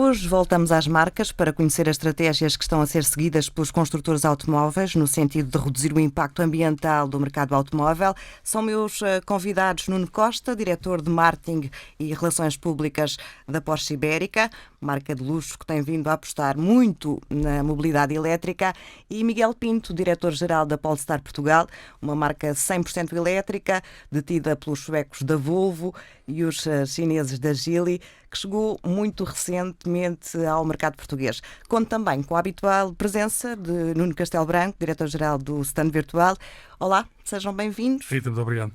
Hoje voltamos às marcas para conhecer as estratégias que estão a ser seguidas pelos construtores automóveis no sentido de reduzir o impacto ambiental do mercado automóvel. São meus convidados Nuno Costa, diretor de Marketing e Relações Públicas da Porsche Ibérica, marca de luxo que tem vindo a apostar muito na mobilidade elétrica, e Miguel Pinto, diretor-geral da Polestar Portugal, uma marca 100% elétrica, detida pelos suecos da Volvo e os chineses da Geely, que chegou muito recentemente ao mercado português. Conto também com a habitual presença de Nuno Castelo Branco, diretor-geral do Stand Virtual. Olá, sejam bem-vindos. Rita, muito obrigado.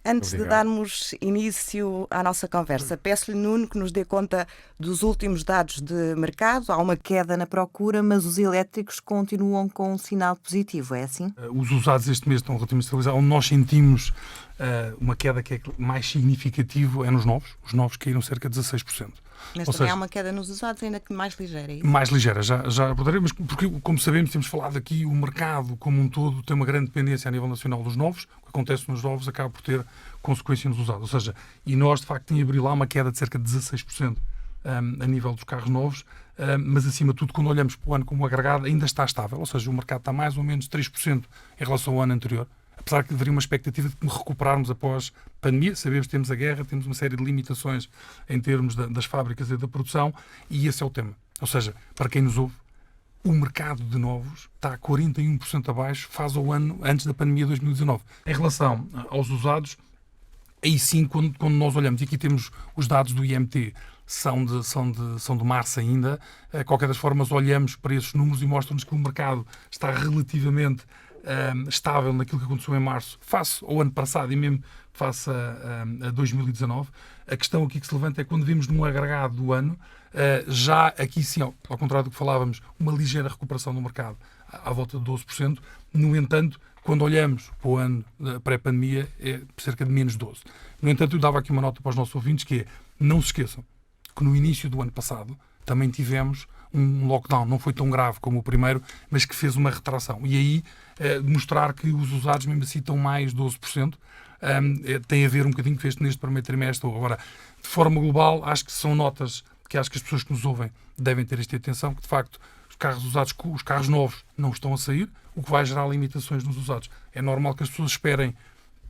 Antes de darmos início à nossa conversa, peço-lhe, Nuno, que nos dê conta dos últimos dados de mercado. Há uma queda na procura, mas os elétricos continuam com um sinal positivo, é assim? Os usados este mês estão relativamente estabilizados. Onde nós sentimos uma queda que é mais significativa é nos novos. Os novos caíram cerca de 16%. Mas também há uma queda nos usados, ainda que mais ligeira, é isso? Mais ligeira, já abordaremos, porque, como sabemos, temos falado aqui, o mercado como um todo tem uma grande dependência a nível nacional dos novos. O que acontece nos novos acaba por ter consequência nos usados. Ou seja, e nós, de facto, em abril há uma queda de cerca de 16% a nível dos carros novos, mas, acima de tudo, quando olhamos para o ano como agregado, ainda está estável. Ou seja, o mercado está mais ou menos 3% em relação ao ano anterior. Apesar que haveria uma expectativa de recuperarmos após a pandemia. Sabemos que temos a guerra, temos uma série de limitações em termos das fábricas e da produção, e esse é o tema. Ou seja, para quem nos ouve, o mercado de novos está a 41% abaixo face ao ano antes da pandemia de 2019. Em relação aos usados, aí sim, quando nós olhamos, e aqui temos os dados do IMT, são de março ainda, de qualquer das formas olhamos para esses números e mostram-nos que o mercado está relativamente estável naquilo que aconteceu em março, face ao ano passado e mesmo face a 2019. A questão aqui que se levanta é quando vimos num agregado do ano, já aqui sim, ao contrário do que falávamos, uma ligeira recuperação do mercado, à volta de 12%. No entanto, quando olhamos para o ano pré-pandemia, é cerca de menos 12%. No entanto, eu dava aqui uma nota para os nossos ouvintes, que é, não se esqueçam que no início do ano passado também tivemos um lockdown, não foi tão grave como o primeiro, mas que fez uma retração. E aí, mostrar que os usados mesmo assim estão mais 12%, tem a ver um bocadinho com neste primeiro trimestre. Agora, de forma global, acho que são notas que acho que as pessoas que nos ouvem devem ter esta atenção, que de facto os carros usados, os carros novos não estão a sair, o que vai gerar limitações nos usados. É normal que as pessoas esperem,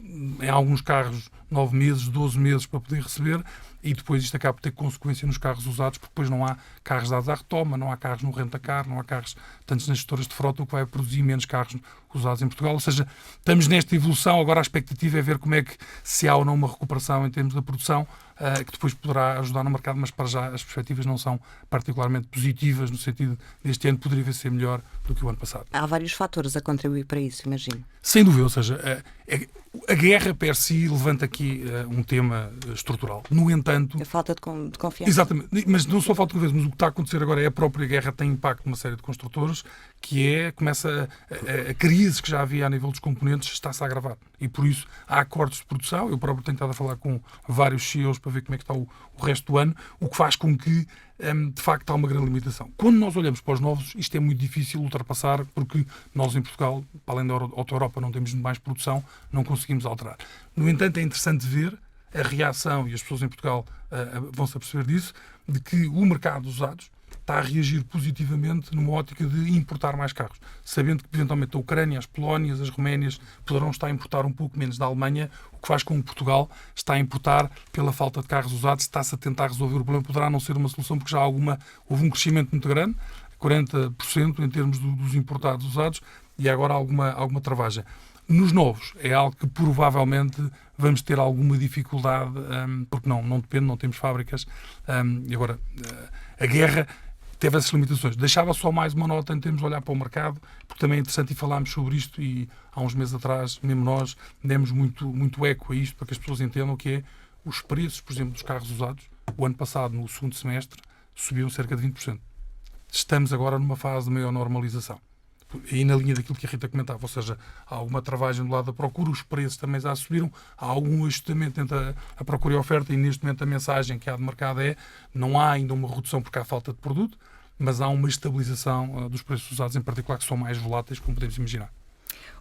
em alguns carros, 9 meses, 12 meses para poder receber, e depois isto acaba por ter consequência nos carros usados, porque depois não há carros dados à retoma, não há carros no renta-car, não há carros tantos nas gestoras de frota, o que vai produzir menos carros usados em Portugal. Ou seja, estamos nesta evolução. Agora a expectativa é ver como é que, se há ou não uma recuperação em termos da produção, que depois poderá ajudar no mercado, mas para já as perspectivas não são particularmente positivas, no sentido deste ano poderia ser melhor do que o ano passado. Há vários fatores a contribuir para isso, imagino. Sem dúvida, ou seja, a guerra per si levanta aqui um tema estrutural. No entanto... A falta de confiança. Exatamente, mas não só a falta de confiança, mas o que está a acontecer agora é a própria guerra tem impacto numa série de construtores, que começa a crise que já havia a nível dos componentes está-se a agravar. E por isso há acordos de produção. Eu próprio tenho estado a falar com vários CEOs para ver como é que está o resto do ano, o que faz com que, de facto, há uma grande limitação. Quando nós olhamos para os novos, isto é muito difícil ultrapassar, porque nós em Portugal, para além da Auto-Europa, não temos mais produção, não conseguimos alterar. No entanto, é interessante ver a reação, e as pessoas em Portugal vão-se aperceber disso, de que o mercado dos usados está a reagir positivamente numa ótica de importar mais carros, sabendo que, eventualmente, a Ucrânia, as Polónias, as Roménias poderão estar a importar um pouco menos da Alemanha, o que faz com que Portugal está a importar pela falta de carros usados, está-se a tentar resolver o problema. Poderá não ser uma solução, porque já houve um crescimento muito grande, 40% em termos dos importados usados, e agora alguma travagem. Nos novos, é algo que provavelmente vamos ter alguma dificuldade, porque não depende, não temos fábricas. E agora, a guerra teve essas limitações. Deixava só mais uma nota em termos de olhar para o mercado, porque também é interessante, e falámos sobre isto, e há uns meses atrás, mesmo nós, demos muito eco a isto, para que as pessoas entendam que é os preços, por exemplo, dos carros usados, o ano passado, no segundo semestre, subiram cerca de 20%. Estamos agora numa fase de maior normalização. E na linha daquilo que a Rita comentava, ou seja, há alguma travagem do lado da procura, os preços também já subiram, há algum ajustamento entre a procura e a oferta, e neste momento a mensagem que há de mercado não há ainda uma redução porque há falta de produto, mas há uma estabilização dos preços usados, em particular, que são mais voláteis, como podemos imaginar.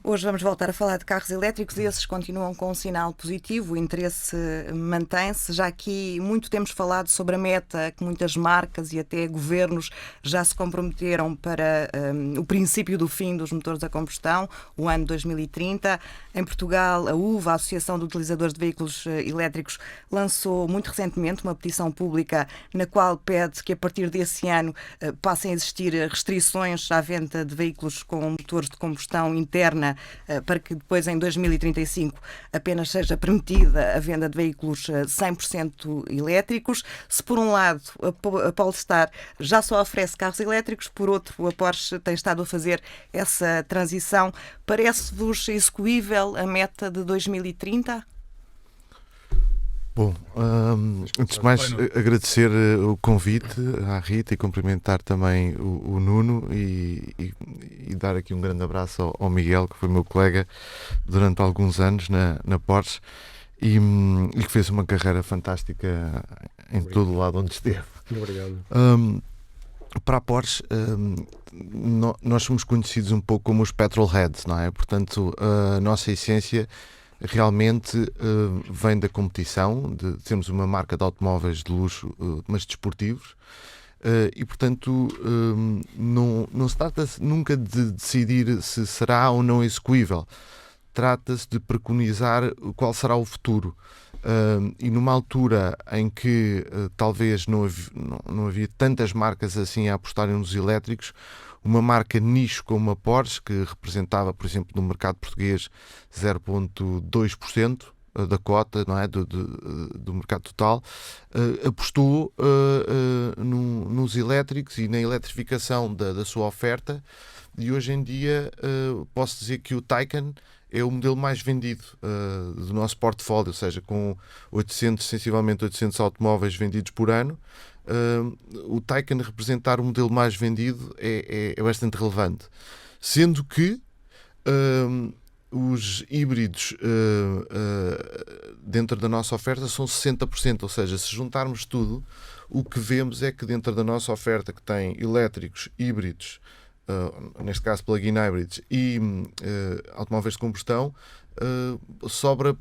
Hoje vamos voltar a falar de carros elétricos e esses continuam com um sinal positivo, o interesse mantém-se. Já aqui muito temos falado sobre a meta que muitas marcas e até governos já se comprometeram para o princípio do fim dos motores a combustão, o ano 2030. Em Portugal, a UVA, a Associação de Utilizadores de Veículos Elétricos, lançou muito recentemente uma petição pública na qual pede que a partir desse ano passem a existir restrições à venda de veículos com motores de combustão interna, para que depois em 2035 apenas seja permitida a venda de veículos 100% elétricos. Se por um lado a Polestar já só oferece carros elétricos, por outro a Porsche tem estado a fazer essa transição. Parece-vos execuível a meta de 2030? Bom, antes de mais agradecer o convite à Rita e cumprimentar também o Nuno e dar aqui um grande abraço ao Miguel, que foi meu colega durante alguns anos na Porsche e que fez uma carreira fantástica em todo o lado onde esteve. Obrigado. Para a Porsche, nós somos conhecidos um pouco como os petrolheads, não é? Portanto, a nossa essência realmente vem da competição, de sermos uma marca de automóveis de luxo, mas desportivos, e portanto não se trata nunca de decidir se será ou não execuível, trata-se de preconizar qual será o futuro. E numa altura em que talvez não havia tantas marcas assim a apostarem nos elétricos, uma marca nicho como a Porsche, que representava, por exemplo, no mercado português 0,2% da cota, não é, do mercado total, apostou nos elétricos e na eletrificação da sua oferta, e hoje em dia posso dizer que o Taycan é o modelo mais vendido do nosso portfólio, ou seja, com sensivelmente 800 automóveis vendidos por ano. O Taycan representar o modelo mais vendido é bastante relevante, sendo que os híbridos dentro da nossa oferta são 60%, ou seja, se juntarmos tudo, o que vemos é que dentro da nossa oferta, que tem elétricos, híbridos, neste caso plug-in hybrids e automóveis de combustão, sobra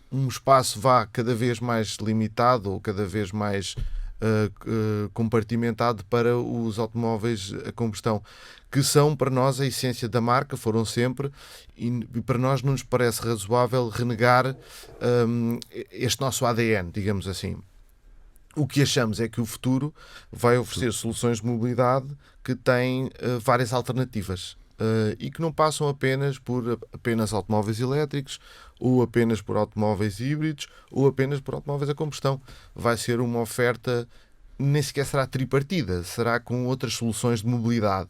um espaço cada vez mais limitado ou cada vez mais compartimentado para os automóveis a combustão, que são para nós a essência da marca, foram sempre, e para nós não nos parece razoável renegar este nosso ADN, digamos assim. O que achamos é que o futuro vai oferecer soluções de mobilidade que têm várias alternativas e que não passam apenas por automóveis elétricos, ou apenas por automóveis híbridos, ou apenas por automóveis a combustão. Vai ser uma oferta, nem sequer será tripartida, será com outras soluções de mobilidade.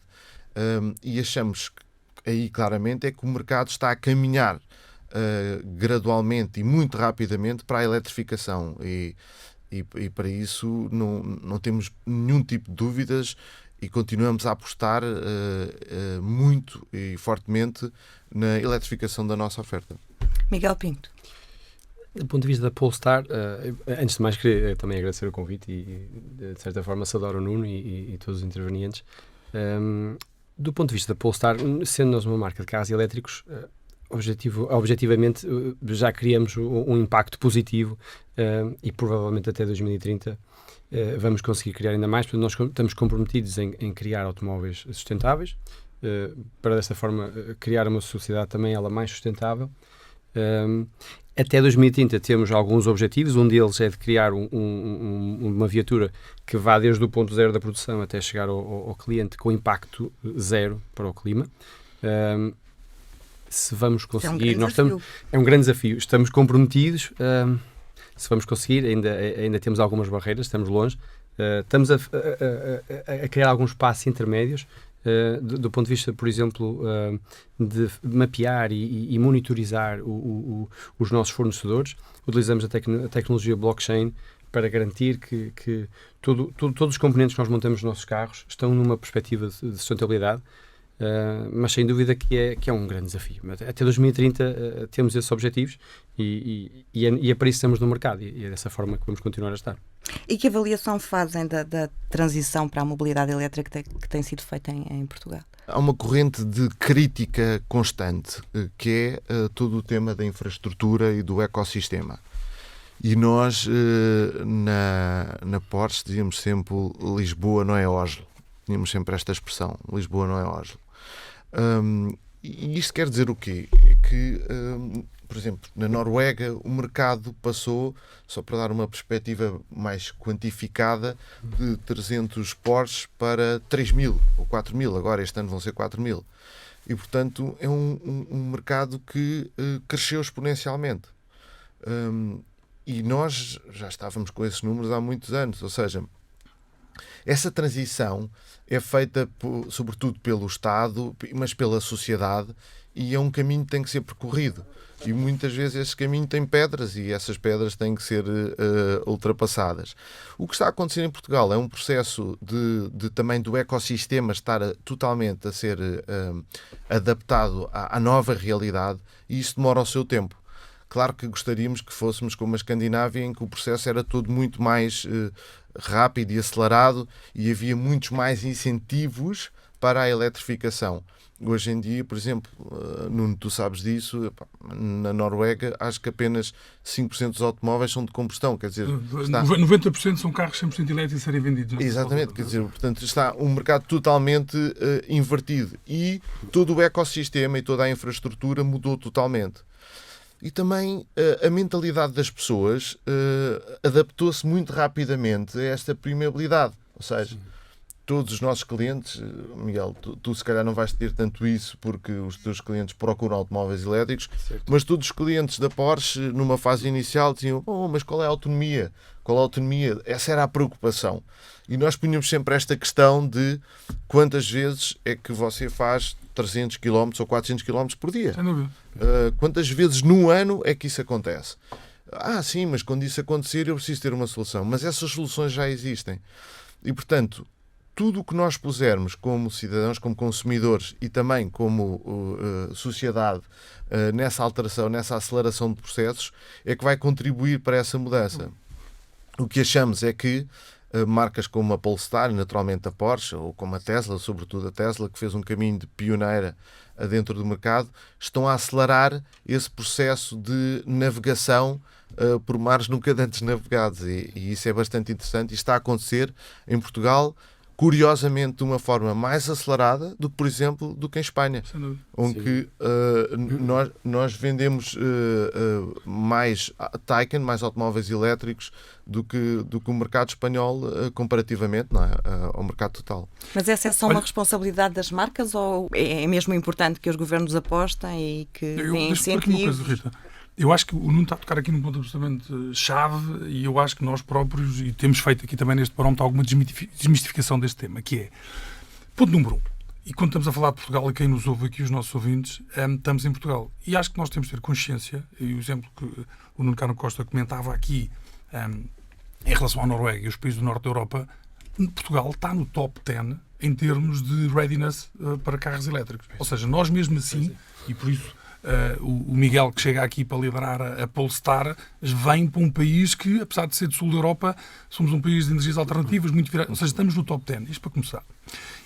E achamos que aí claramente é que o mercado está a caminhar gradualmente e muito rapidamente para a eletrificação. E para isso não temos nenhum tipo de dúvidas e continuamos a apostar muito e fortemente na eletrificação da nossa oferta. Miguel Pinto. Do ponto de vista da Polestar, antes de mais queria também agradecer o convite e de certa forma saudar o Nuno e todos os intervenientes. Do ponto de vista da Polestar, sendo nós uma marca de carros elétricos, objetivamente já criamos um impacto positivo e provavelmente até 2030 vamos conseguir criar ainda mais, porque nós estamos comprometidos em criar automóveis sustentáveis, para dessa forma criar uma sociedade também ela mais sustentável. Até 2030 temos alguns objetivos, um deles é de criar uma viatura que vá desde o ponto zero da produção até chegar ao cliente com impacto zero para o clima. Se vamos conseguir, é um grande desafio, estamos comprometidos, se vamos conseguir, ainda temos algumas barreiras, estamos longe, estamos a criar alguns passos intermédios, do ponto de vista, por exemplo, de mapear e monitorizar os nossos fornecedores. Utilizamos a tecnologia blockchain para garantir que todos os componentes que nós montamos nos nossos carros estão numa perspectiva de sustentabilidade. Mas sem dúvida que é um grande desafio. Até 2030 temos esses objetivos e é para isso que estamos no mercado e é dessa forma que vamos continuar a estar. E que avaliação fazem da transição para a mobilidade elétrica que tem sido feita em Portugal? há uma corrente de crítica constante, que é todo o tema da infraestrutura e do ecossistema. E nós, na Porsche, dizíamos sempre Lisboa não é Oslo. Tínhamos sempre esta expressão, Lisboa não é Oslo. E isto quer dizer o quê? É que, por exemplo, na Noruega o mercado passou, só para dar uma perspectiva mais quantificada, de 300 Porsche para 3.000 ou 4.000. Agora este ano vão ser 4.000. E, portanto, é um mercado que cresceu exponencialmente. E nós já estávamos com esses números há muitos anos. Ou seja, essa transição é feita sobretudo pelo Estado, mas pela sociedade, e é um caminho que tem que ser percorrido. E muitas vezes esse caminho tem pedras e essas pedras têm que ser ultrapassadas. O que está a acontecer em Portugal é um processo de também do ecossistema estar totalmente a ser adaptado à nova realidade, e isso demora o seu tempo. Claro que gostaríamos que fôssemos como a Escandinávia, em que o processo era todo muito mais rápido e acelerado e havia muitos mais incentivos para a eletrificação. Hoje em dia, por exemplo, Nuno, tu sabes disso, na Noruega acho que apenas 5% dos automóveis são de combustão, quer dizer... 90% são carros 100% elétricos a serem vendidos. Exatamente, quer dizer, portanto está um mercado totalmente invertido e todo o ecossistema e toda a infraestrutura mudou totalmente. E também a mentalidade das pessoas adaptou-se muito rapidamente a esta permeabilidade. Ou seja, todos os nossos clientes, Miguel, tu se calhar não vais ter tanto isso porque os teus clientes procuram automóveis elétricos, certo. Mas todos os clientes da Porsche, numa fase inicial, diziam, mas qual é a autonomia? Qual é a autonomia? Essa era a preocupação. E nós punhamos sempre esta questão de quantas vezes é que você faz 300 km ou 400 km por dia. Sem dúvida. Quantas vezes num ano é que isso acontece? Sim, mas quando isso acontecer eu preciso ter uma solução. Mas essas soluções já existem. E, portanto, tudo o que nós pusermos como cidadãos, como consumidores e também como sociedade nessa alteração, nessa aceleração de processos, é que vai contribuir para essa mudança. O que achamos é que marcas como a Polestar, naturalmente a Porsche, ou como a Tesla, sobretudo a Tesla, que fez um caminho de pioneira dentro do mercado, estão a acelerar esse processo de navegação por mares nunca antes navegados. E isso é bastante interessante e está a acontecer em Portugal, curiosamente, de uma forma mais acelerada do que, por exemplo, do que em Espanha, onde nós vendemos mais Taycan, mais automóveis elétricos do que o mercado espanhol, comparativamente, não é, ao mercado total. Mas essa é só uma responsabilidade das marcas ou é mesmo importante que os governos apostem e que deem incentivos? Eu acho que o Nuno está a tocar aqui num ponto absolutamente chave e eu acho que nós próprios, e temos feito aqui também neste barómetro alguma desmistificação deste tema, que é, ponto número 1, e quando estamos a falar de Portugal e quem nos ouve aqui, os nossos ouvintes, estamos em Portugal. E acho que nós temos de ter consciência, e o exemplo que o Nuno Carmo Costa comentava aqui em relação à Noruega e os países do norte da Europa, Portugal está no top 10 em termos de readiness para carros elétricos. Ou seja, nós mesmo assim, e por isso o Miguel, que chega aqui para liderar a Polestar, vem para um país que, apesar de ser do sul da Europa, somos um país de energias alternativas, muito virado, ou seja, estamos no top 10, isto para começar.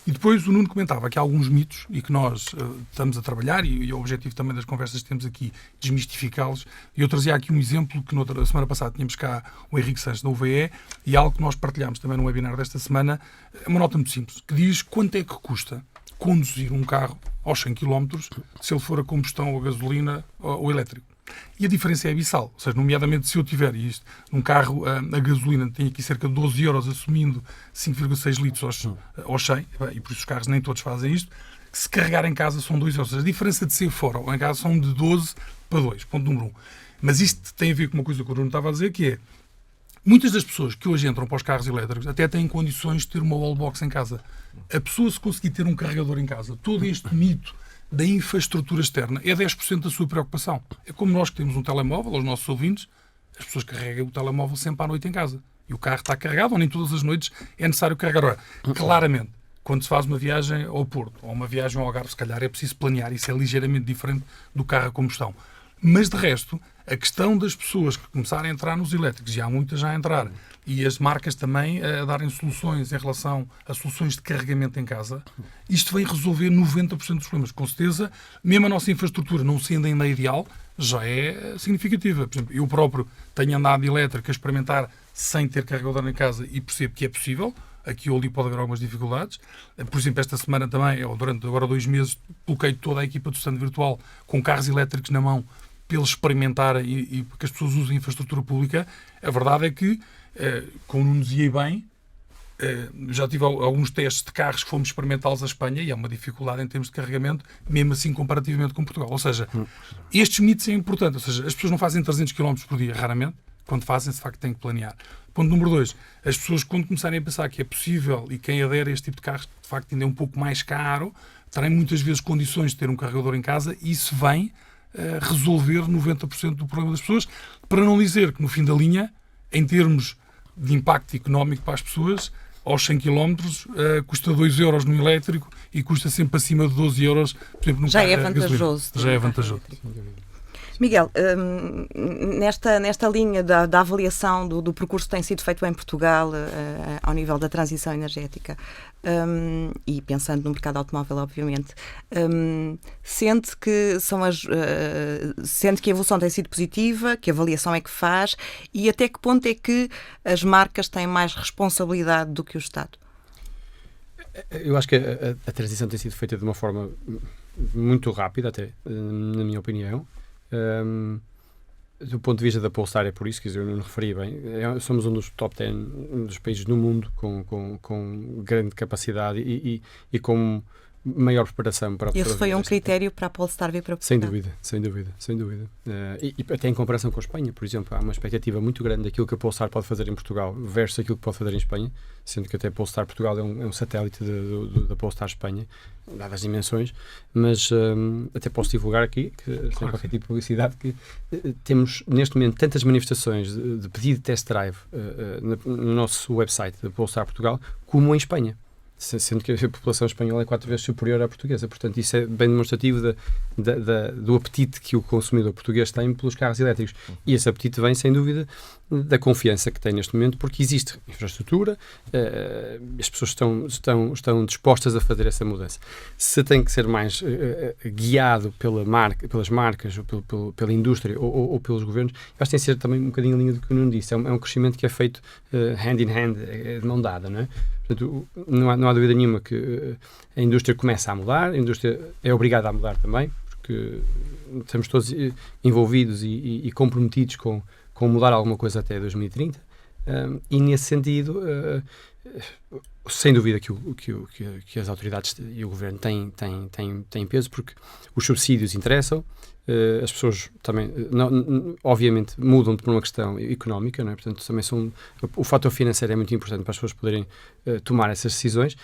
E depois o Nuno comentava que há alguns mitos e que nós estamos a trabalhar, e o objetivo também das conversas que temos aqui, desmistificá-los. E eu trazia aqui um exemplo que na semana passada tínhamos cá o Henrique Sanches da UVE, e algo que nós partilhámos também no webinar desta semana, é uma nota muito simples, que diz quanto é que custa conduzir um carro aos 100 km se ele for a combustão ou a gasolina ou elétrico. E a diferença é abissal. Ou seja, nomeadamente, se eu tiver isto, um carro a gasolina tem aqui cerca de 12 euros, assumindo 5,6 litros aos 100, e por isso os carros nem todos fazem isto, que se carregar em casa são 2 euros. Ou seja, a diferença de ser fora ou em casa são de 12 para 2. Ponto número 1. Mas isto tem a ver com uma coisa que o Bruno estava a dizer, que é muitas das pessoas que hoje entram para os carros elétricos até têm condições de ter uma wallbox em casa. A pessoa, se conseguir ter um carregador em casa, todo este mito da infraestrutura externa é 10% da sua preocupação. É como nós que temos um telemóvel, aos nossos ouvintes, as pessoas carregam o telemóvel sempre à noite em casa. E o carro está carregado, ou nem todas as noites é necessário carregar. Ora, claramente, quando se faz uma viagem ao Porto, ou uma viagem ao Algarve, se calhar é preciso planear. Isso é ligeiramente diferente do carro a combustão. Mas, de resto, a questão das pessoas que começarem a entrar nos elétricos, e há muitas já a entrar, e as marcas também a darem soluções em relação a soluções de carregamento em casa, isto vem resolver 90% dos problemas. Com certeza, mesmo a nossa infraestrutura não sendo ainda ideal, já é significativa. Por exemplo, eu próprio tenho andado de elétrica a experimentar sem ter carregador em casa e percebo que é possível. Aqui ou ali pode haver algumas dificuldades. Por exemplo, esta semana também, ou durante agora 2 meses, coloquei toda a equipa do stand virtual com carros elétricos na mão para eles experimentarem e que as pessoas usem infraestrutura pública. A verdade é que, como não dizia bem, já tive alguns testes de carros que fomos experimentá-los à Espanha e há uma dificuldade em termos de carregamento, mesmo assim comparativamente com Portugal. Ou seja, estes mitos são importantes. Ou seja, as pessoas não fazem 300 km por dia, raramente. Quando fazem, de facto, têm que planear. Ponto número 2. As pessoas, quando começarem a pensar que é possível e quem adere a este tipo de carros, de facto, ainda é um pouco mais caro, terem muitas vezes condições de ter um carregador em casa e isso vem resolver 90% do problema das pessoas, para não dizer que, no fim da linha, em termos de impacto económico para as pessoas, aos 100 km custa 2 euros no elétrico e custa sempre acima de 12 euros, por exemplo, num Já carro é a gasolina. vantajoso. Já é vantajoso. Miguel, nesta linha da avaliação do percurso que tem sido feito em Portugal ao nível da transição energética e pensando no mercado automóvel, obviamente, sente que a evolução tem sido positiva, que avaliação é que faz e até que ponto é que as marcas têm mais responsabilidade do que o Estado? Eu acho que a transição tem sido feita de uma forma muito rápida, até, na minha opinião. Do ponto de vista da Polestar é por isso, quer dizer, eu não referi bem, somos um dos top 10 dos países no mundo com grande capacidade e com maior preparação para... Esse foi um critério para a Polestar vir para Portugal? Sem dúvida. E até em comparação com a Espanha, por exemplo, há uma expectativa muito grande daquilo que a Polestar pode fazer em Portugal versus aquilo que pode fazer em Espanha, sendo que até a Polestar Portugal é um satélite da Polestar Espanha, dadas as dimensões, mas até posso divulgar aqui, sem qualquer tipo de publicidade, que temos neste momento tantas manifestações de pedido de test drive no nosso website da Polestar Portugal, como em Espanha. Sendo que a população espanhola é 4 vezes superior à portuguesa. Portanto, isso é bem demonstrativo do apetite que o consumidor português tem pelos carros elétricos. E esse apetite vem, sem dúvida, da confiança que tem neste momento, porque existe infraestrutura, as pessoas estão dispostas a fazer essa mudança. Se tem que ser mais guiado pelas marcas, ou pela indústria, ou pelos governos, eu acho que tem que ser também um bocadinho a linha do que o Nuno disse. É um crescimento que é feito hand in hand, de mão dada, não é? Portanto, não há dúvida nenhuma que a indústria começa a mudar, a indústria é obrigada a mudar também, porque estamos todos envolvidos e comprometidos com mudar alguma coisa até 2030, e nesse sentido, sem dúvida que as autoridades e o governo têm peso, porque os subsídios interessam, as pessoas também, obviamente, mudam por uma questão económica, não é? Portanto, também o fator financeiro é muito importante para as pessoas poderem tomar essas decisões,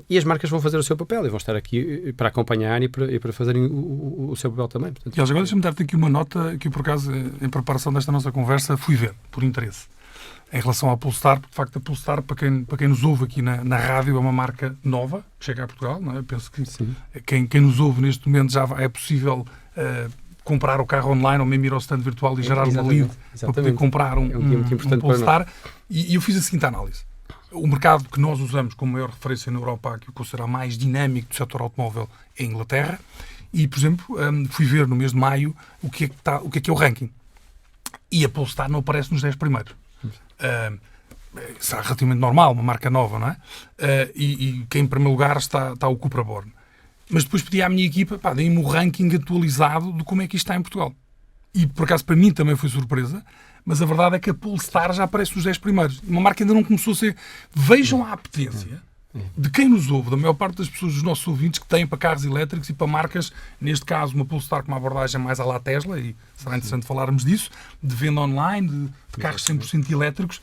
e as marcas vão fazer o seu papel e vão estar aqui para acompanhar e para fazerem o seu papel também. Portanto, e agora deixa-me dar-te aqui uma nota que eu, por acaso, em preparação desta nossa conversa, fui ver, por interesse, em relação à Polestar, porque de facto a Polestar, para quem nos ouve aqui na rádio, é uma marca nova, que chega a Portugal, não é? Eu penso que quem nos ouve neste momento já é possível comprar o carro online ou mesmo ir ao stand virtual e gerar uma lead para poder comprar um Polestar. E eu fiz a seguinte análise. O mercado que nós usamos como maior referência na Europa, que eu considero mais dinâmico do setor automóvel, é a Inglaterra. E, por exemplo, fui ver no mês de maio o que é o ranking. E a Polestar não aparece nos 10 primeiros. Será relativamente normal, uma marca nova, não é? E que em primeiro lugar está o Cupra Born. Mas depois pedi à minha equipa, deem-me o ranking atualizado de como é que isto está em Portugal. E por acaso para mim também foi surpresa, mas a verdade é que a Polestar já aparece nos 10 primeiros. Uma marca ainda não começou a ser... Vejam a apetência de quem nos ouve, da maior parte das pessoas, dos nossos ouvintes, que têm para carros elétricos e para marcas, neste caso uma Polestar com uma abordagem mais à la Tesla, e será interessante falarmos disso, de venda online, de carros 100% elétricos.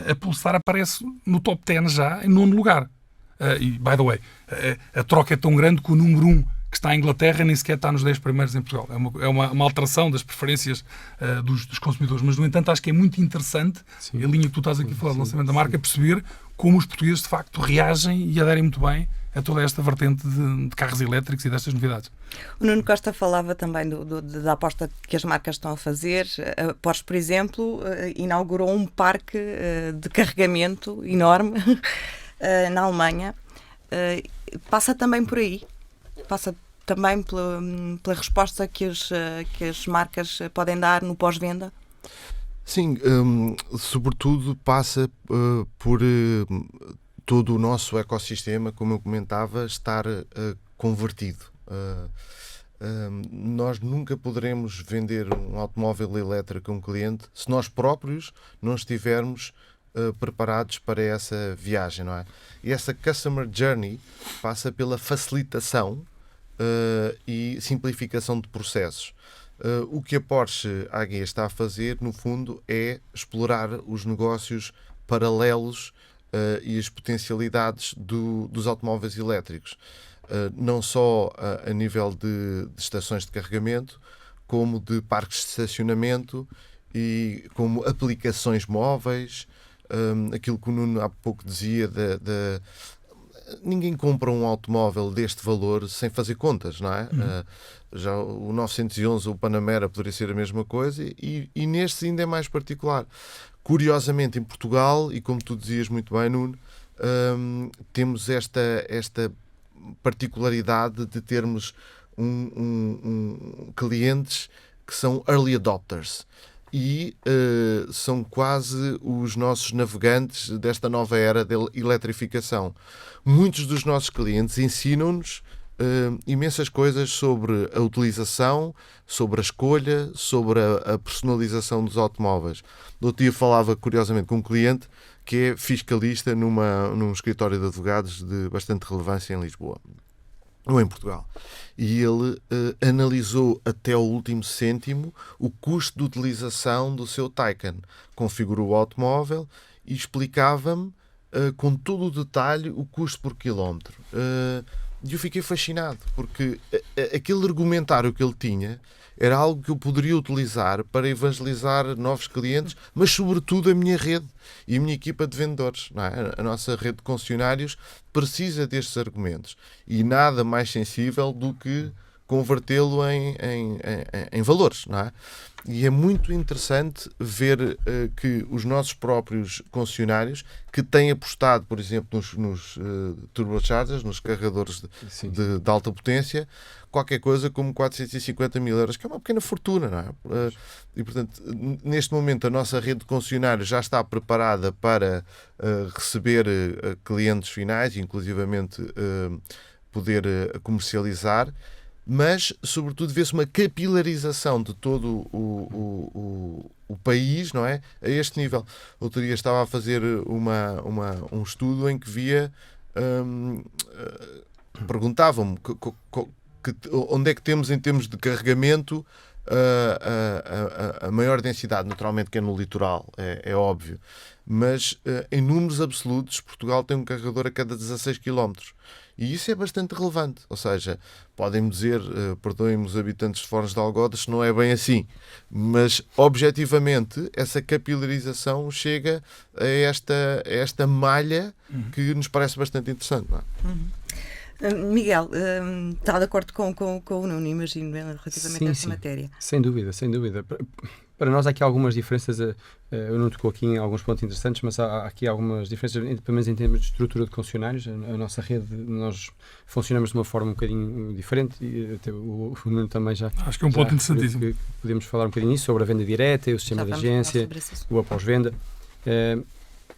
A Polestar aparece no top 10 já, em 9º lugar. E, by the way, a troca é tão grande que o número 1 que está em Inglaterra nem sequer está nos 10 primeiros em Portugal. É uma alteração das preferências dos consumidores. Mas, no entanto, acho que é muito interessante, a linha que tu estás aqui a falar do lançamento da marca, perceber como os portugueses, de facto, reagem e aderem muito bem a toda esta vertente de carros elétricos e destas novidades. O Nuno Costa falava também da aposta que as marcas estão a fazer. A Porsche, por exemplo, inaugurou um parque de carregamento enorme na Alemanha. Passa também por aí. Passa também pela resposta que as marcas podem dar no pós-venda. Sim, sobretudo passa por todo o nosso ecossistema, como eu comentava, estar convertido. Nós nunca poderemos vender um automóvel elétrico a um cliente se nós próprios não estivermos preparados para essa viagem, não é? E essa Customer Journey passa pela facilitação e simplificação de processos. O que a Porsche AG está a fazer, no fundo, é explorar os negócios paralelos e as potencialidades dos automóveis elétricos. Não só a nível de estações de carregamento, como de parques de estacionamento e como aplicações móveis. Aquilo que o Nuno há pouco dizia ninguém compra um automóvel deste valor sem fazer contas, não é? Já o 911, o Panamera, poderia ser a mesma coisa, e neste ainda é mais particular. Curiosamente, em Portugal, e como tu dizias muito bem, Nuno, temos esta particularidade de termos clientes que são early adopters e são quase os nossos navegantes desta nova era da eletrificação. Muitos dos nossos clientes ensinam-nos imensas coisas sobre a utilização, sobre a escolha, sobre a personalização dos automóveis. No outro dia falava, curiosamente, com um cliente que é fiscalista num escritório de advogados de bastante relevância em Lisboa, ou em Portugal. E ele analisou até o último cêntimo o custo de utilização do seu Taycan. Configurou o automóvel e explicava-me com todo o detalhe o custo por quilómetro. E eu fiquei fascinado, porque aquele argumentário que ele tinha era algo que eu poderia utilizar para evangelizar novos clientes, mas sobretudo a minha rede e a minha equipa de vendedores, não é? A nossa rede de concessionários precisa destes argumentos e nada mais sensível do que convertê-lo em valores, não é? E é muito interessante ver que os nossos próprios concessionários que têm apostado, por exemplo, nos turbochargers, nos carregadores de alta potência, qualquer coisa como 450 mil euros, que é uma pequena fortuna, não é? E, portanto, neste momento a nossa rede de concessionários já está preparada para receber clientes finais, inclusivamente poder comercializar, mas, sobretudo, vê-se uma capilarização de todo o país, não é? A este nível. Outro dia estava a fazer um estudo em que via... perguntavam-me onde é que temos, em termos de carregamento, a maior densidade, naturalmente, que é no litoral, é óbvio. Mas, em números absolutos, Portugal tem um carregador a cada 16 km. E isso é bastante relevante. Ou seja, podem-me dizer, perdoem-me os habitantes de Foz de Algodas, se não é bem assim. Mas, objetivamente, essa capilarização chega a esta malha que nos parece bastante interessante, não é? Miguel, está de acordo com o Nuno, imagino, relativamente a esta matéria? Sem dúvida, sem dúvida. Para nós há aqui algumas diferenças, eu não tocou aqui em alguns pontos interessantes, mas há aqui algumas diferenças, pelo menos em termos de estrutura de concessionários. A nossa rede, nós funcionamos de uma forma um bocadinho diferente, e até o Nuno também já... Acho que é um ponto interessantíssimo. Podemos falar um bocadinho nisso, sobre a venda direta, o sistema de agência, o após-venda.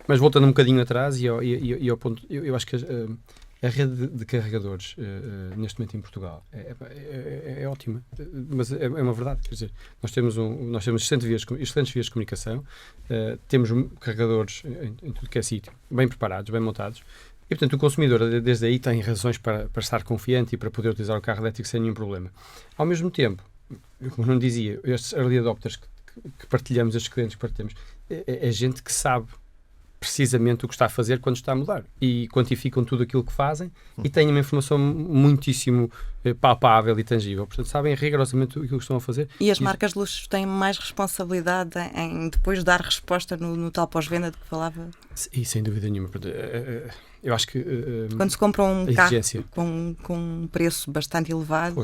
Mas voltando um bocadinho atrás e ao ponto, eu acho que a rede de carregadores neste momento em Portugal é ótima, mas é uma verdade. Quer dizer, nós temos excelentes vias de comunicação, temos carregadores em tudo que é sítio, bem preparados, bem montados, e portanto o consumidor desde aí tem razões para estar confiante e para poder utilizar o carro elétrico sem nenhum problema. Ao mesmo tempo, como não dizia, estes early adopters que partilhamos, estes clientes que partilhamos, é gente que sabe precisamente o que está a fazer quando está a mudar. E quantificam tudo aquilo que fazem e têm uma informação muitíssimo palpável e tangível. Portanto, sabem rigorosamente aquilo que estão a fazer. E as marcas de luxo têm mais responsabilidade em depois dar resposta no tal pós-venda de que falava? E sem dúvida nenhuma. Eu acho que... Quando se compra um carro exigência. com um preço bastante elevado...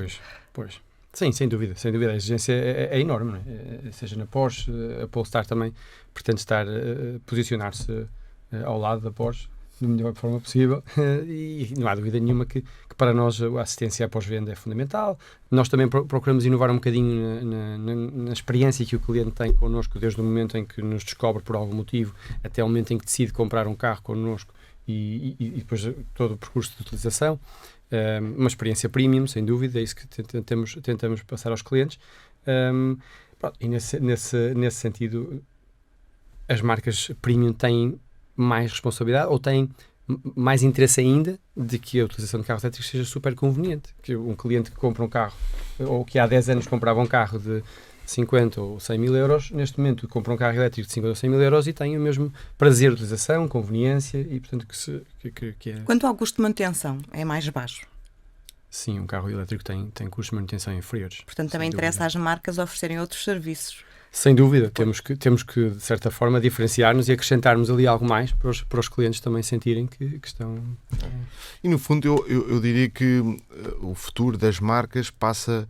Pois. Sim, sem dúvida. A exigência é enorme, não é? Seja na Porsche, a Polestar também pretende posicionar-se ao lado da Porsche da melhor forma possível e não há dúvida nenhuma que para nós a assistência à pós-venda é fundamental. Nós também procuramos inovar um bocadinho na experiência que o cliente tem connosco, desde o momento em que nos descobre por algum motivo até o momento em que decide comprar um carro connosco e depois todo o percurso de utilização. Uma experiência premium, sem dúvida, é isso que tentamos passar aos clientes. E nesse sentido, as marcas premium têm mais responsabilidade ou têm mais interesse ainda de que a utilização de carros elétricos seja super conveniente. Que um cliente que compra um carro, ou que há 10 anos comprava um carro de 50 ou 100 mil euros, neste momento compra um carro elétrico de 50 ou 100 mil euros e tem o mesmo prazer de utilização, conveniência e, portanto, que é... Quanto ao custo de manutenção, é mais baixo? Sim, um carro elétrico tem custos de manutenção inferiores. Portanto, também interessa às marcas oferecerem outros serviços. Sem dúvida, temos que, de certa forma, diferenciar-nos e acrescentarmos ali algo mais para os clientes também sentirem que estão... E, no fundo, eu diria que o futuro das marcas passa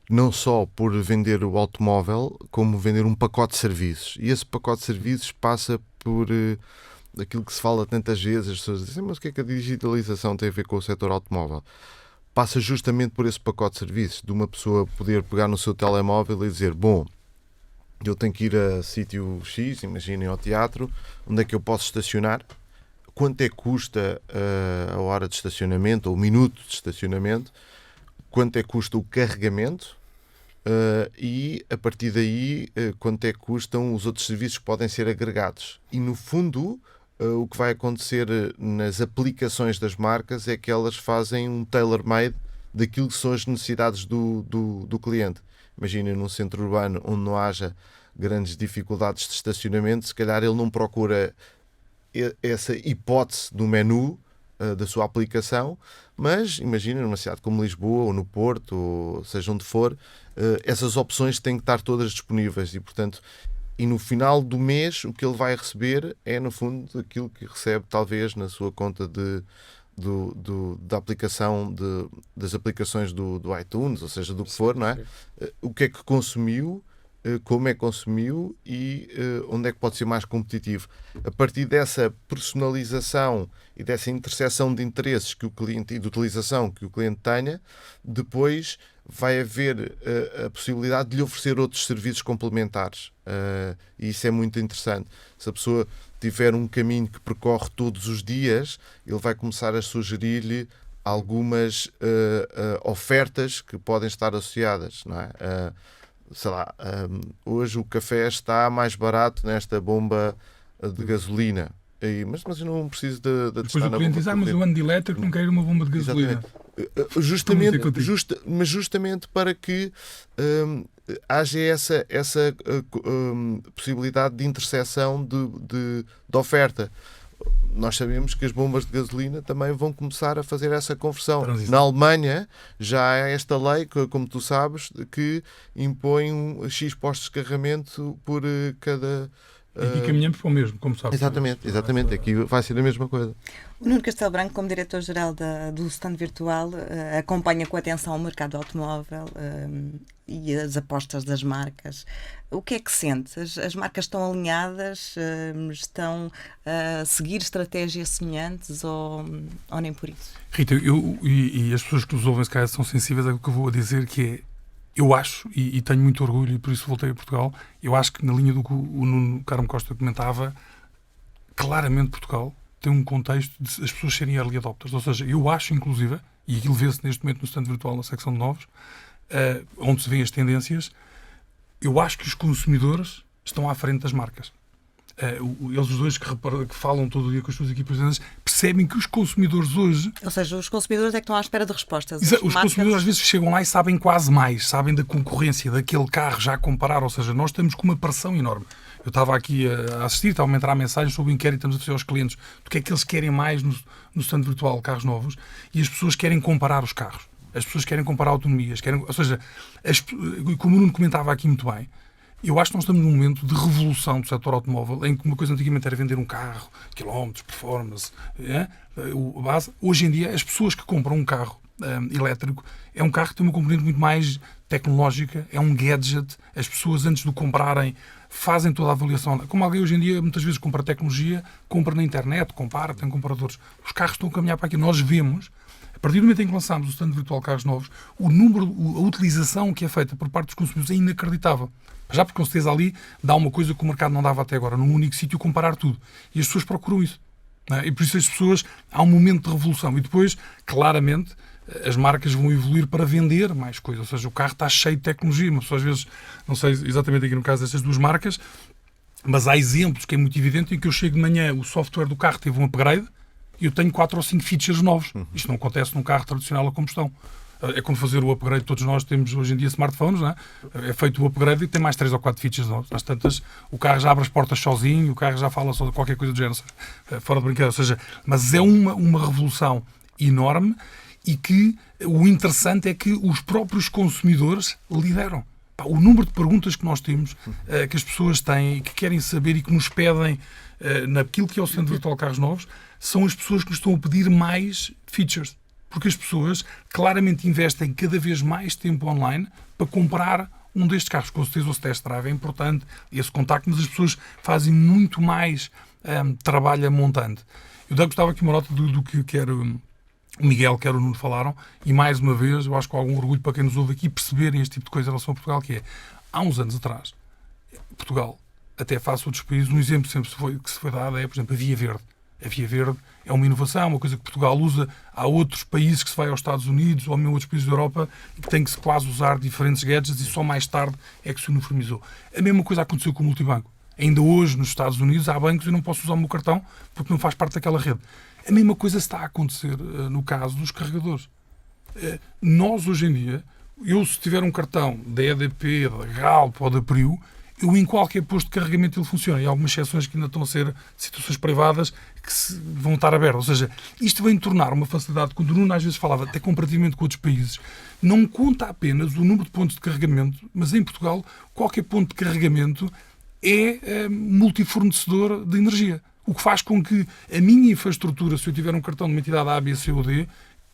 não só por vender o automóvel, como vender um pacote de serviços. E esse pacote de serviços passa por aquilo que se fala tantas vezes, as pessoas dizem, mas o que é que a digitalização tem a ver com o setor automóvel? Passa justamente por esse pacote de serviços, de uma pessoa poder pegar no seu telemóvel e dizer, bom, eu tenho que ir a sítio X, imaginem ao teatro, onde é que eu posso estacionar, quanto é que custa a hora de estacionamento, ou o minuto de estacionamento, quanto é que custa o carregamento, e a partir daí quanto é que custam os outros serviços que podem ser agregados. E no fundo o que vai acontecer nas aplicações das marcas é que elas fazem um tailor-made daquilo que são as necessidades do cliente. Imagina num centro urbano onde não haja grandes dificuldades de estacionamento, se calhar ele não procura essa hipótese do menu da sua aplicação, mas imagina numa cidade como Lisboa ou no Porto, ou seja onde for, essas opções têm que estar todas disponíveis e, portanto, no final do mês o que ele vai receber é, no fundo, aquilo que recebe talvez na sua conta da aplicação das aplicações do iTunes, ou seja, do que for, não é? O que é que consumiu, como é que consumiu e onde é que pode ser mais competitivo. A partir dessa personalização e dessa interseção de interesses que o cliente e de utilização que o cliente tenha, depois vai haver a possibilidade de lhe oferecer outros serviços complementares. E isso é muito interessante. Se a pessoa tiver um caminho que percorre todos os dias, ele vai começar a sugerir-lhe algumas ofertas que podem estar associadas, não é? Sei lá, hoje o café está mais barato nesta bomba de gasolina. Mas eu não preciso de depois o cliente diz, mas eu ando de elétrico, não quero uma bomba de gasolina. Justamente para que haja essa possibilidade de interseção de oferta. Nós sabemos que as bombas de gasolina também vão começar a fazer essa conversão. Na Alemanha já há esta lei, como tu sabes, que impõe X postos de carregamento por cada... E caminhamos para o mesmo, como sabes. Exatamente. Aqui vai ser a mesma coisa. O Nuno Castelo Branco, como diretor-geral do stand virtual, acompanha com atenção o mercado automóvel e as apostas das marcas. O que é que sente? As marcas estão alinhadas? Estão a seguir estratégias semelhantes ou nem por isso? Rita, e as pessoas que nos ouvem se calhar são sensíveis àquilo que eu vou dizer, que é, eu acho, e tenho muito orgulho e por isso voltei a Portugal, eu acho que na linha do que o Nuno Carmo Costa comentava, claramente Portugal tem um contexto de as pessoas serem early adopters. Ou seja, eu acho, inclusive, e aquilo vê-se neste momento no stand virtual na secção de novos, onde se vêem as tendências, eu acho que os consumidores estão à frente das marcas. Eles os dois que falam todo o dia com as suas equipas de vendas percebem que os consumidores hoje... Ou seja, os consumidores é que estão à espera de respostas. Os consumidores às vezes chegam lá e sabem quase mais, sabem da concorrência daquele carro já a comparar, ou seja, nós estamos com uma pressão enorme. Eu estava aqui a assistir, estava a entrar mensagens sobre o inquérito que estamos a fazer aos clientes, do que é que eles querem mais no stand virtual de carros novos, e as pessoas querem comparar os carros. As pessoas querem comparar autonomias, ou seja, como o Nuno comentava aqui muito bem, eu acho que nós estamos num momento de revolução do setor automóvel, em que uma coisa antigamente era vender um carro, quilómetros, performance, base. Hoje em dia, as pessoas que compram um carro elétrico, é um carro que tem uma componente muito mais tecnológica, é um gadget. As pessoas, antes de o comprarem, fazem toda a avaliação. Como alguém hoje em dia, muitas vezes, compra tecnologia, compra na internet, compara, tem comparadores. Os carros estão a caminhar para aqui. Nós vemos, a partir do momento em que lançámos o stand virtual de carros novos, a utilização que é feita por parte dos consumidores é inacreditável. Já porque, com certeza, ali dá uma coisa que o mercado não dava até agora, num único sítio, comparar tudo. E as pessoas procuram isso. Não é? E por isso as pessoas, há um momento de revolução. E depois, claramente, as marcas vão evoluir para vender mais coisas. Ou seja, o carro está cheio de tecnologia. Uma pessoa, às vezes, não sei exatamente aqui no caso destas duas marcas, mas há exemplos que é muito evidente em que eu chego de manhã, o software do carro teve um upgrade e eu tenho 4 ou 5 features novos. Isto não acontece num carro tradicional a combustão. É como fazer o upgrade. Todos nós temos hoje em dia smartphones, não é? É feito o upgrade e tem mais 3 ou 4 features novos. Às tantas, o carro já abre as portas sozinho, o carro já fala só de qualquer coisa do género, fora de brincadeira. Ou seja, mas é uma revolução enorme e que o interessante é que os próprios consumidores lideram. O número de perguntas que nós temos, que as pessoas têm e que querem saber e que nos pedem naquilo que é o Centro Virtual de Carros Novos, são as pessoas que nos estão a pedir mais features. Porque as pessoas claramente investem cada vez mais tempo online para comprar um destes carros. Com certeza o test drive é importante, esse contacto, mas as pessoas fazem muito mais trabalho a montante. Eu gostava aqui uma nota do que quer o Miguel, quer o Nuno falaram, e mais uma vez, eu acho que com algum orgulho para quem nos ouve aqui, perceberem este tipo de coisa em relação a Portugal, que é, há uns anos atrás, Portugal, até face a outros países, um exemplo sempre que se foi dado é, por exemplo, a Via Verde. A Via Verde é uma inovação, uma coisa que Portugal usa. Há outros países que se vai aos Estados Unidos ou mesmo outros países da Europa e que têm que se quase usar diferentes gadgets e só mais tarde é que se uniformizou. A mesma coisa aconteceu com o multibanco. Ainda hoje, nos Estados Unidos, há bancos e eu não posso usar o meu cartão porque não faz parte daquela rede. A mesma coisa está a acontecer no caso dos carregadores. Nós, hoje em dia, se tiver um cartão da EDP, da Galp ou da Priu, eu em qualquer posto de carregamento ele funciona. E há algumas exceções que ainda estão a ser situações privadas que vão estar abertas. Ou seja, isto vem tornar uma facilidade, quando o Nuno às vezes falava, até comparativamente com outros países, não conta apenas o número de pontos de carregamento, mas em Portugal qualquer ponto de carregamento é multifornecedor de energia. O que faz com que a minha infraestrutura, se eu tiver um cartão de uma entidade A, B, C ou D,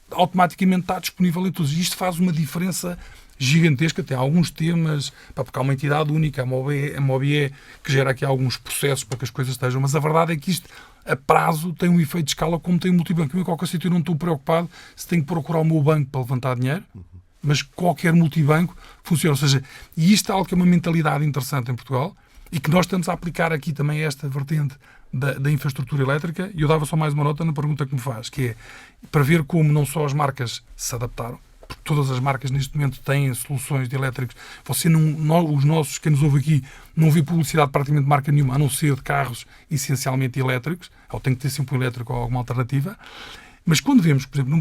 automaticamente está disponível em todos. E isto faz uma diferença gigantesca. Tem alguns temas, porque há uma entidade única, a MOBE, que gera aqui alguns processos para que as coisas estejam, mas a verdade é que isto, a prazo, tem um efeito de escala como tem o multibanco. Em qualquer sítio eu não estou preocupado se tenho que procurar o meu banco para levantar dinheiro, mas qualquer multibanco funciona. Ou seja, e isto é algo que é uma mentalidade interessante em Portugal e que nós estamos a aplicar aqui também esta vertente da infraestrutura elétrica. E eu dava só mais uma nota na pergunta que me faz, que é para ver como não só as marcas se adaptaram, porque todas as marcas neste momento têm soluções de elétricos. Os nossos, quem nos ouve aqui, não vê publicidade praticamente de marca nenhuma, a não ser de carros essencialmente elétricos, ou tem que ter sempre um elétrico ou alguma alternativa. Mas quando vemos, por exemplo, no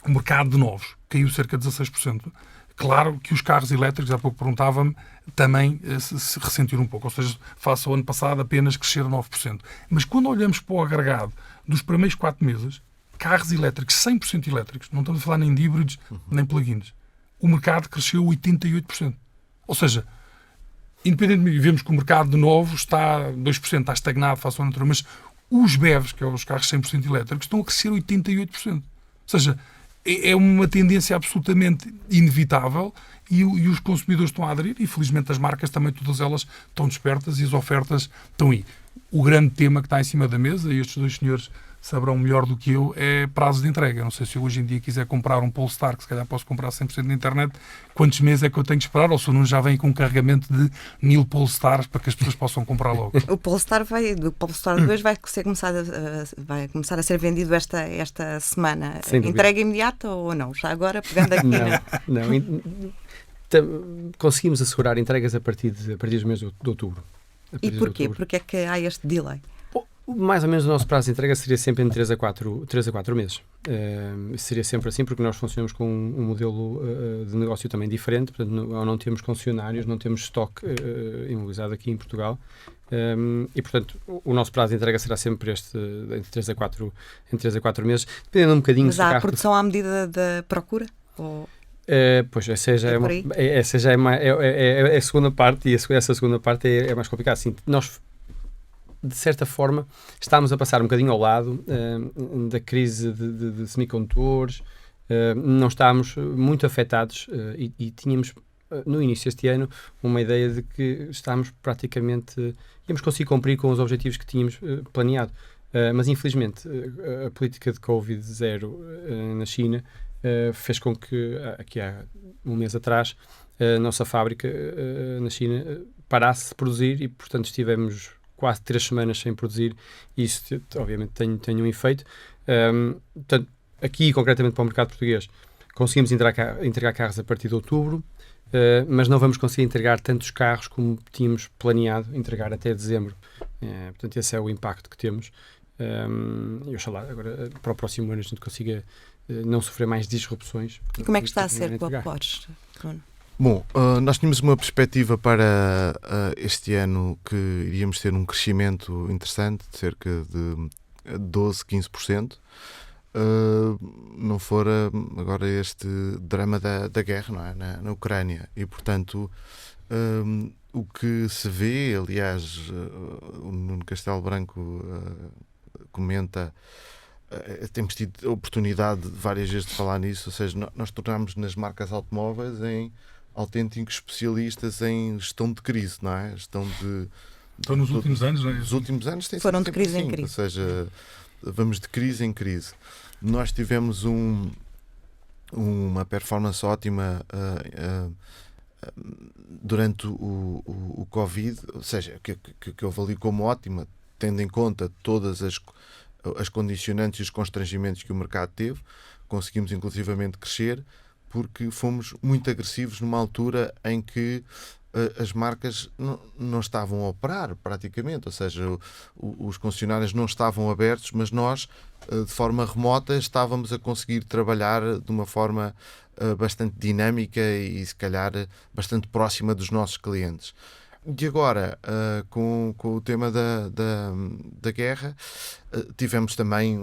mercado de novos, caiu cerca de 16%, claro que os carros elétricos, há pouco perguntava-me, também se ressentiram um pouco. Ou seja, face ao ano passado, apenas cresceram 9%. Mas quando olhamos para o agregado dos primeiros 4 meses, carros elétricos, 100% elétricos, não estamos a falar nem de híbridos, nem plug-ins, o mercado cresceu 88%. Ou seja, independentemente, vemos que o mercado de novos está 2%, está estagnado face ao anterior, mas os BEVs, que são os carros 100% elétricos, estão a crescer 88%. Ou seja, é uma tendência absolutamente inevitável e os consumidores estão a aderir e, felizmente, as marcas também, todas elas, estão despertas e as ofertas estão aí. O grande tema que está em cima da mesa, e estes dois senhores saberão melhor do que eu, é prazo de entrega. Não sei se eu hoje em dia quiser comprar um Polestar, que se calhar posso comprar 100% na internet, quantos meses é que eu tenho que esperar? Ou se o Nuno já vem com um carregamento de 1000 Polestars para que as pessoas possam comprar logo? O Polestar 2 vai começar a ser vendido esta semana. Entrega imediata ou não? Já agora, pegando aqui... Conseguimos assegurar entregas a partir dos meses de outubro. E porquê? Porque é que há este delay? Mais ou menos o nosso prazo de entrega seria sempre entre 3 a 4 meses. Seria sempre assim, porque nós funcionamos com um modelo de negócio também diferente, portanto, não temos concessionários, não temos estoque imobilizado aqui em Portugal, e, portanto, o nosso prazo de entrega será sempre entre 3 a 4 meses, dependendo um bocadinho... Mas há a produção à medida da procura? Ou... Pois, essa já é a segunda parte, e essa segunda parte é mais complicada. Assim, nós, de certa forma, estamos a passar um bocadinho ao lado da crise de semicondutores, não estamos muito afetados e tínhamos, no início deste ano, uma ideia de que estamos praticamente, íamos conseguir cumprir com os objetivos que tínhamos planeado. Mas, infelizmente, a política de Covid-0 na China fez com que, aqui há um mês atrás, a nossa fábrica na China parasse de produzir e, portanto, estivemos quase 3 semanas sem produzir. Isso, obviamente, tem um efeito. Portanto, aqui, concretamente para o mercado português, conseguimos entregar carros a partir de outubro, mas não vamos conseguir entregar tantos carros como tínhamos planeado entregar até dezembro. Portanto, esse é o impacto que temos. E oxalá, agora, para o próximo ano, a gente consiga não sofrer mais disrupções. E como é que está a ser com a Porsche? Bom, nós tínhamos uma perspectiva para este ano que iríamos ter um crescimento interessante de cerca de 12, 15%. Não fora agora este drama da guerra, não é? Na Ucrânia. E, portanto, o que se vê, aliás, o Nuno Castelo Branco comenta, temos tido a oportunidade várias vezes de falar nisso, ou seja, nós tornamos nas marcas automóveis em autênticos especialistas em gestão de crise, não é? Então, nos últimos anos, não é? Os últimos anos foram de crise assim, em crise. Ou seja, vamos de crise em crise. Nós tivemos uma performance ótima durante o Covid, ou seja, que eu avalio como ótima, tendo em conta todas as condicionantes e os constrangimentos que o mercado teve. Conseguimos inclusivamente crescer porque fomos muito agressivos numa altura em que as marcas não estavam a operar praticamente, ou seja, os concessionários não estavam abertos, mas nós, de forma remota, estávamos a conseguir trabalhar de uma forma bastante dinâmica e, se calhar, bastante próxima dos nossos clientes. E agora, com o tema da guerra, tivemos também,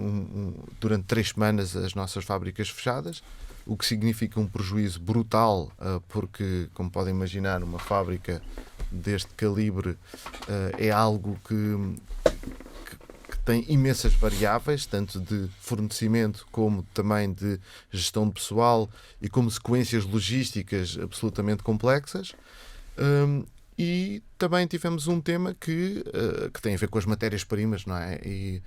durante 3 semanas, as nossas fábricas fechadas, o que significa um prejuízo brutal, porque, como podem imaginar, uma fábrica deste calibre é algo que tem imensas variáveis, tanto de fornecimento como também de gestão de pessoal e como sequências logísticas absolutamente complexas. E também tivemos um tema que tem a ver com as matérias-primas, não é? E,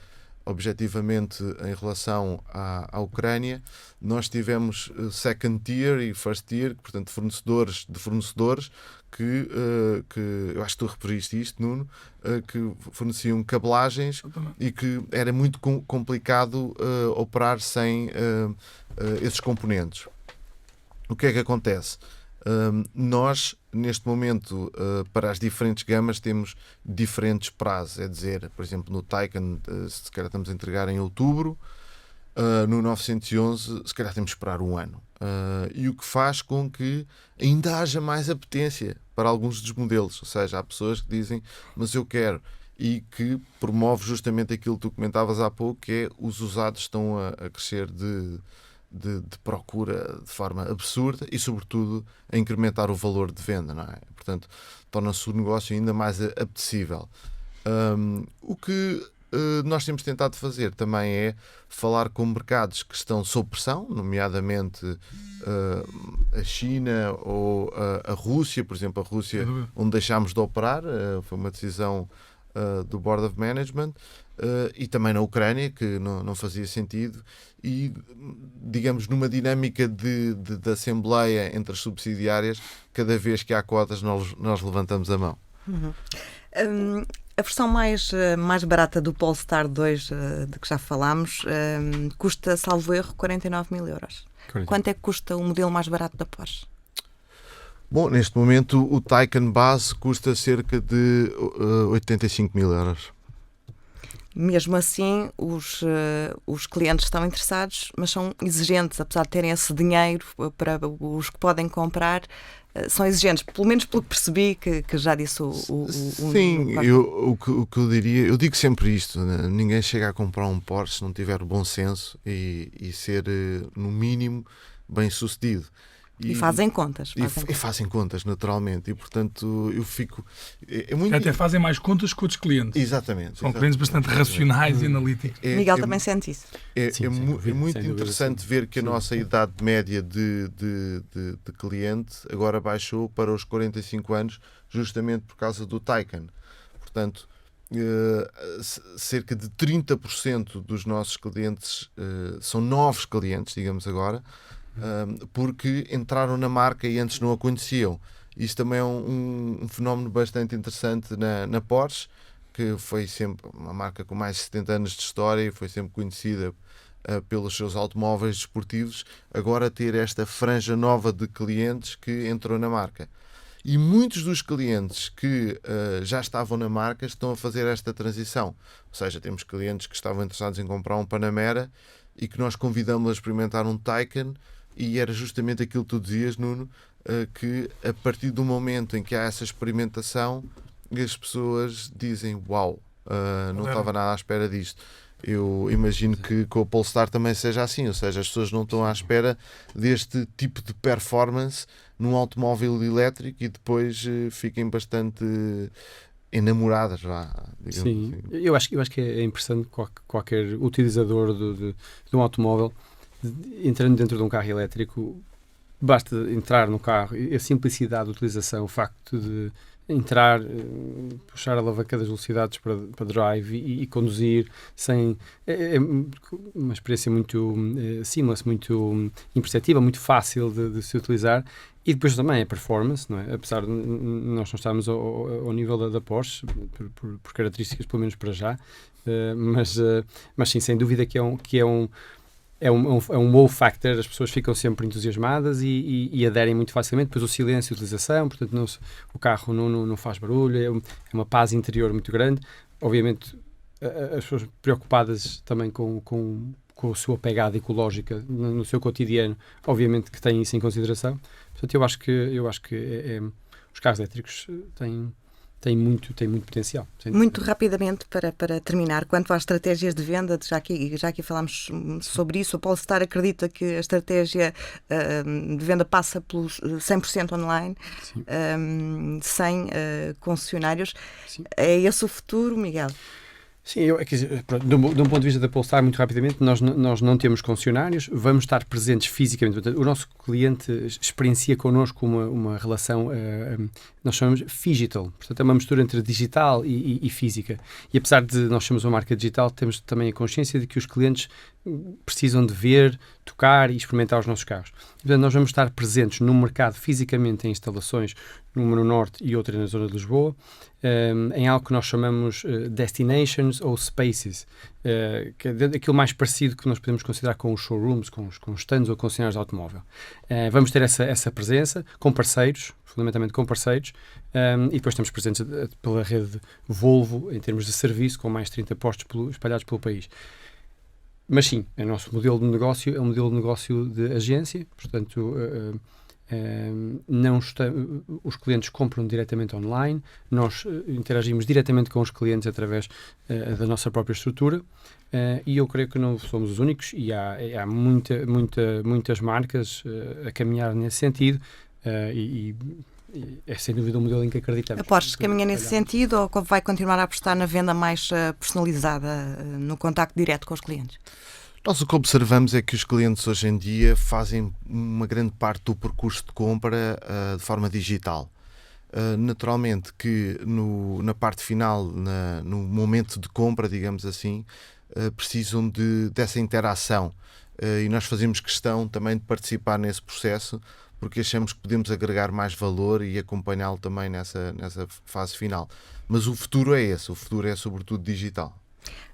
objetivamente, em relação à Ucrânia, nós tivemos second tier e first tier, portanto, fornecedores de fornecedores que eu acho que tu referiste isto, Nuno, que forneciam cabelagens e que era muito complicado operar sem esses componentes. O que é que acontece? Nós, neste momento, para as diferentes gamas, temos diferentes prazos. É dizer, por exemplo, no Taycan, se calhar estamos a entregar em outubro, no 911, se calhar temos que esperar 1 ano. E o que faz com que ainda haja mais apetência para alguns dos modelos. Ou seja, há pessoas que dizem, mas eu quero. E que promove justamente aquilo que tu comentavas há pouco, que é os usados estão a crescer de procura de forma absurda e, sobretudo, a incrementar o valor de venda, não é? Portanto, torna-se o negócio ainda mais apetecível. O que nós temos tentado fazer também é falar com mercados que estão sob pressão, nomeadamente a China ou a Rússia, por exemplo, a Rússia, onde deixámos de operar, foi uma decisão do Board of Management, e também na Ucrânia, que não fazia sentido, e, digamos, numa dinâmica de assembleia entre as subsidiárias, cada vez que há cotas nós levantamos a mão. A versão mais barata do Polestar 2, de que já falámos, custa, salvo erro, 49.000 euros. Quanto é que custa o modelo mais barato da Porsche? Bom, neste momento o Taycan base custa cerca de 85.000 euros. Mesmo assim, os clientes estão interessados, mas são exigentes, apesar de terem esse dinheiro para os que podem comprar, são exigentes, pelo menos pelo que percebi, que já disse o Sim, o que eu diria, eu digo sempre isto, né? Ninguém chega a comprar um Porsche se não tiver bom senso e ser, no mínimo, bem sucedido. E fazem contas. E fazem contas, naturalmente. E, portanto, eu fico... É muito... Até fazem mais contas que outros clientes. Exatamente. São clientes bastante racionais e analíticos. Miguel também sente isso. É muito interessante ver que a nossa idade média de cliente agora baixou para os 45 anos, justamente por causa do Taycan. Portanto, cerca de 30% dos nossos clientes são novos clientes, digamos agora, porque entraram na marca e antes não a conheciam. Isto também é um fenómeno bastante interessante na Porsche, que foi sempre uma marca com mais de 70 anos de história e foi sempre conhecida pelos seus automóveis desportivos. Agora ter esta franja nova de clientes que entrou na marca. E muitos dos clientes que já estavam na marca estão a fazer esta transição. Ou seja, temos clientes que estavam interessados em comprar um Panamera e que nós convidamos a experimentar um Taycan, e era justamente aquilo que tu dizias, Nuno, que a partir do momento em que há essa experimentação, as pessoas dizem, uau, não estava nada à espera disto. Eu imagino que com o Polestar também seja assim, ou seja, as pessoas não estão à espera deste tipo de performance num automóvel elétrico e depois fiquem bastante enamoradas, Sim, assim. eu acho que é interessante qualquer utilizador de um automóvel, entrando dentro de um carro elétrico, basta entrar no carro e a simplicidade de utilização, o facto de entrar, puxar a alavanca das velocidades para drive e conduzir sem... É uma experiência muito seamless, muito imperceptível, muito fácil de se utilizar. E depois também a performance, não é? Apesar de nós não estarmos ao nível da Porsche, por características, pelo menos para já, mas sim, sem dúvida que é um wow factor, as pessoas ficam sempre entusiasmadas e aderem muito facilmente. Depois o silêncio e a utilização, portanto o carro não faz barulho, é uma paz interior muito grande. Obviamente as pessoas preocupadas também com a sua pegada ecológica no seu cotidiano, obviamente que têm isso em consideração. Portanto, eu acho que os carros elétricos têm muito potencial. Muito rapidamente, para terminar, quanto às estratégias de venda, já aqui falámos sobre isso, a Polestar acredita que a estratégia de venda passa pelos 100% online, sem concessionários. Sim. É esse o futuro, Miguel? Sim, de um ponto de vista da Polestar, muito rapidamente, nós não temos concessionários, vamos estar presentes fisicamente. Portanto, o nosso cliente experiencia connosco uma relação, nós chamamos phygital, portanto é uma mistura entre digital e física. E apesar de nós sermos uma marca digital, temos também a consciência de que os clientes precisam de ver, tocar e experimentar os nossos carros. Portanto, nós vamos estar presentes no mercado fisicamente em instalações, uma no Norte e outra na zona de Lisboa, em algo que nós chamamos destinations ou spaces, que é aquilo mais parecido que nós podemos considerar com os showrooms, com os stands ou concessionários de automóvel. Vamos ter essa presença com parceiros, fundamentalmente com parceiros, e depois estamos presentes pela rede Volvo em termos de serviço, com mais de 30 postos espalhados pelo país. Mas sim, o nosso modelo de negócio é um modelo de negócio de agência, portanto, os clientes compram diretamente online, nós interagimos diretamente com os clientes através da nossa própria estrutura, e eu creio que não somos os únicos, e há muitas marcas a caminhar nesse sentido, e é sem dúvida um modelo em que acreditamos. A Porsche caminha nesse sentido ou vai continuar a apostar na venda mais personalizada, no contacto direto com os clientes? Nós o que observamos é que os clientes hoje em dia fazem uma grande parte do percurso de compra de forma digital. Naturalmente que na parte final, no momento de compra, digamos assim, precisam dessa interação. E nós fazemos questão também de participar nesse processo, porque achamos que podemos agregar mais valor e acompanhá-lo também nessa fase final. Mas o futuro é esse, o futuro é sobretudo digital.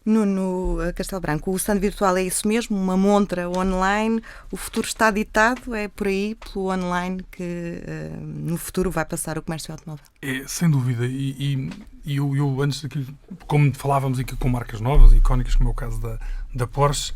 Nuno Castelo Branco, o stand virtual é isso mesmo, uma montra online, o futuro está ditado, é por aí, pelo online, que no futuro vai passar o comércio automóvel? É, sem dúvida, e eu antes aqui, como falávamos aqui com marcas novas, icónicas, como é o caso da Porsche,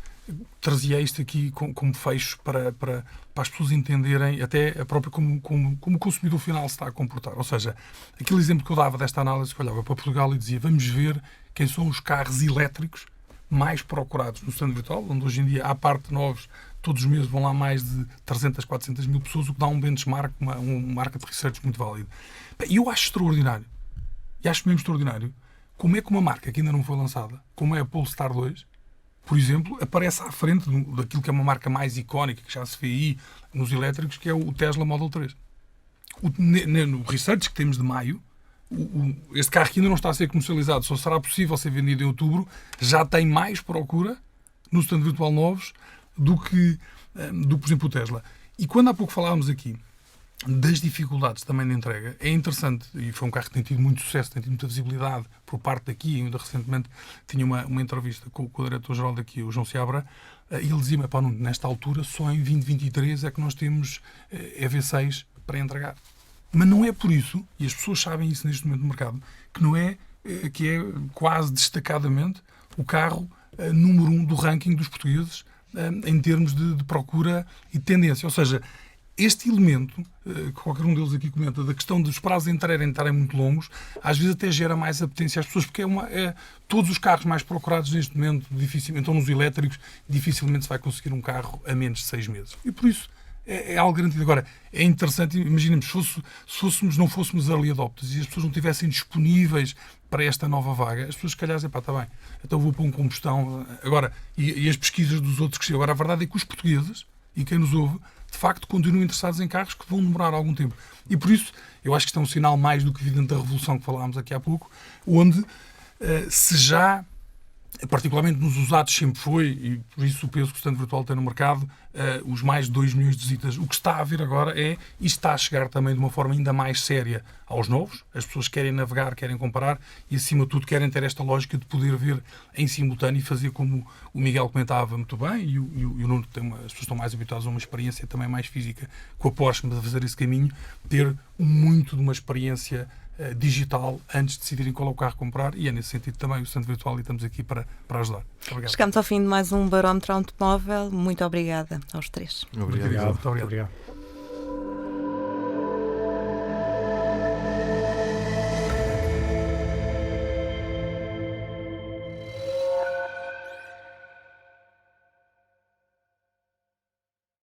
trazia isto aqui como fecho para as pessoas entenderem até a própria como o consumidor final se está a comportar. Ou seja, aquele exemplo que eu dava desta análise, que olhava para Portugal e dizia, vamos ver quem são os carros elétricos mais procurados no stand virtual, onde hoje em dia, à parte de novos, todos os meses vão lá mais de 300, 400 mil pessoas, o que dá um benchmark, um market research muito válido. E eu acho extraordinário, e acho mesmo extraordinário, como é que uma marca que ainda não foi lançada, como é a Polestar 2, por exemplo, aparece à frente daquilo que é uma marca mais icónica, que já se vê aí nos elétricos, que é o Tesla Model 3. No research que temos de maio, este carro que ainda não está a ser comercializado, só será possível ser vendido em outubro, já tem mais procura no stand virtual novos do que, por exemplo, o Tesla. E quando há pouco falávamos aqui das dificuldades também de entrega, é interessante, e foi um carro que tem tido muito sucesso, tem tido muita visibilidade por parte daqui, ainda recentemente tinha uma entrevista com o diretor-geral daqui, o João Seabra, e ele dizia-me, nesta altura, só em 2023 é que nós temos EV6 para entregar. Mas não é por isso, e as pessoas sabem isso neste momento no mercado, que é quase destacadamente o carro número 1 do ranking dos portugueses em termos de procura e tendência. Ou seja, este elemento, que qualquer um deles aqui comenta, da questão dos prazos de entrega estarem muito longos, às vezes até gera mais apetência às pessoas, porque todos os carros mais procurados neste momento, dificilmente, então nos elétricos, dificilmente se vai conseguir um carro a menos de 6 meses. E por isso é algo garantido. Agora, é interessante, imaginemos, se não fôssemos early adopters e as pessoas não estivessem disponíveis para esta nova vaga, as pessoas se calhar dizem, está bem, então vou para um combustão. Agora, e as pesquisas dos outros que chegam. Agora, a verdade é que os portugueses, e quem nos ouve, de facto, continuam interessados em carros que vão demorar algum tempo. E por isso, eu acho que isto é um sinal mais do que evidente da revolução que falámos aqui há pouco, onde se já, particularmente nos usados sempre foi, e por isso o peso que o stand virtual tem no mercado, os mais de 2 milhões de visitas. O que está a ver agora isto está a chegar também de uma forma ainda mais séria aos novos. As pessoas querem navegar, querem comparar e, acima de tudo, querem ter esta lógica de poder ver em simultâneo e fazer como o Miguel comentava muito bem e o Nuno, as pessoas estão mais habituadas a uma experiência também mais física com a Porsche, mas a fazer esse caminho, ter muito de uma experiência digital antes de decidirem qual é o carro comprar, e é nesse sentido também o stand virtual e estamos aqui para ajudar. Obrigado. Chegamos ao fim de mais um Barómetro Automóvel. Muito obrigada aos três. Obrigado. Muito obrigado.